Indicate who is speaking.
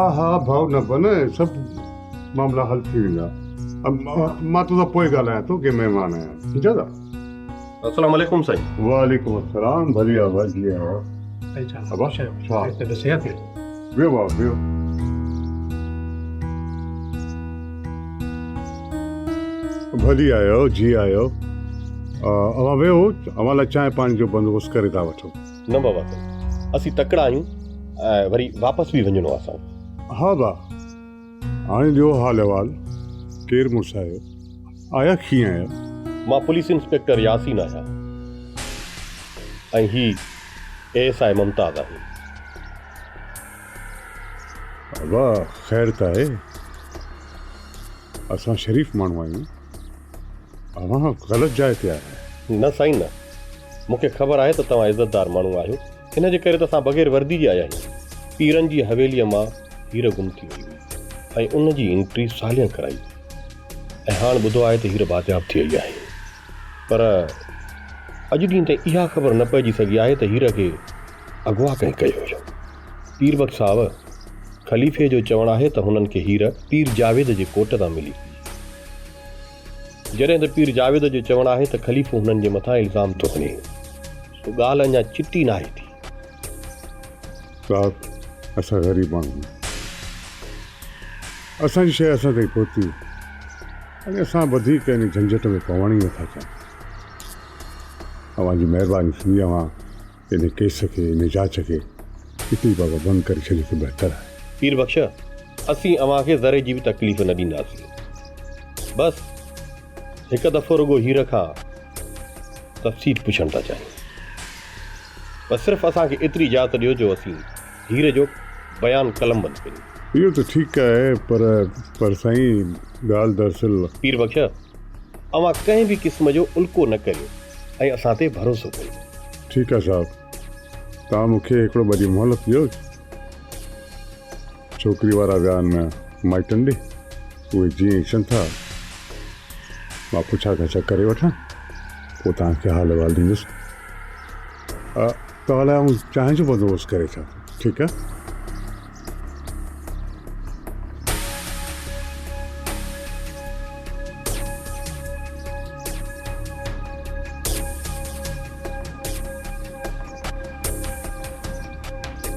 Speaker 1: हाँ हाँ भाव न बने सब मामला हल थी वेंदा। मां तो पोइ ॻाल्हायां थो कि महिमान आया ठीकु आहे।
Speaker 2: अस्सलाम वालेकुम साईं।
Speaker 1: वालेकुम अस्सलाम। बढ़िया बढ़िया। अबा छा वियो भाउ वियो। भली आयो जी आयो। अवां वियो अवां लाइ चांहि पाणी जो बंदोबस्तु करे था वठो।
Speaker 2: न बाबा साईं, असीं तकड़ा आहियूं ऐं वरी वापसि बि वञिणो आहे असां।
Speaker 1: हा भाउ हाणे ॾियो हाल अहिवाल। केरु मुड़ुसु आयो? आया कीअं आया?
Speaker 2: मां पुलिस इंस्पेक्टर यासीन आहियां ऐं ही ASI मुमताज़ आहे।
Speaker 1: वाह ख़ैर त आहे। असां शरीफ़ माण्हू आहियूं। अवां ग़लति जाइ ते आहिया।
Speaker 2: न साईं न, मूंखे ख़बर आहे त तव्हां इज़तदार माण्हू आहियो, हिन जे करे त असां बग़ैर वर्दी जे आया आहियूं। पीरनि जी हवेलीअ मां हीर गुम थी वई हुई ऐं उन जी एंट्री सालियां कराई ऐं हाणे ॿुधो आहे त हीर बाज़ियाब थी वई आहे। पर अॼु ॾींहं ताईं इहा ख़बर न पइजी सघी आहे त हीर खे अगवा कंहिं कयो हुयो। पीर बख़्श साहब, ख़लीफ़े जो चवणु आहे त हुननि खे हीर पीर जावेद जे कोट तां मिली। जॾहिं त पीर जावेद जो चवणु आहे त ख़लीफ़ो हुननि जे मथां इल्ज़ाम थो हणे, सो ॻाल्हि अञा चिटी न आहे थी।
Speaker 1: साहब असां ग़रीब माण्हू, असांजी शइ असां ताईं पहुती ऐं असां वधीक इन झंझट में पवण ई नथा चाहियूं। अव्हांजी महिरबानी थी अव्हां इन केस खे इन जांच खे हिते बाबा बंदि करे छॾियो त बहितर आहे।
Speaker 2: पीर बख़्श, असीं अव्हांखे ज़रे जी बि तकलीफ़ न ॾींदासीं। बसि हिकु दफ़ो रुगो हीर खां तफ़सील पुछण था चाहियूं। बसि सिर्फ़ु असांखे एतिरी इजाज़त ॾियो जो असीं हीर जो बयानु कलमबंद करियूं।
Speaker 1: इहो त ठीकु आहे पर साईं ॻाल्हि दरअसल।
Speaker 2: पीर बख़्श, अव्हां कंहिं बि क़िस्म जो उल्को न करियो ऐं असां ते भरोसो करियो।
Speaker 1: ठीकु आहे साहब, तव्हां मूंखे हिकिड़ो ॿ ॾींहं मोहलत ॾियो। छोकिरी वारा विया आहिनि माइटनि ॾे, उहे जीअं अचनि था मां पुछा गछा करे वठां, पोइ तव्हांखे हाल अहिवाल ॾींदुसि। तव्हां लाइ चांहि जो बंदोबस्तु करे छॾियां। ठीकु आहे।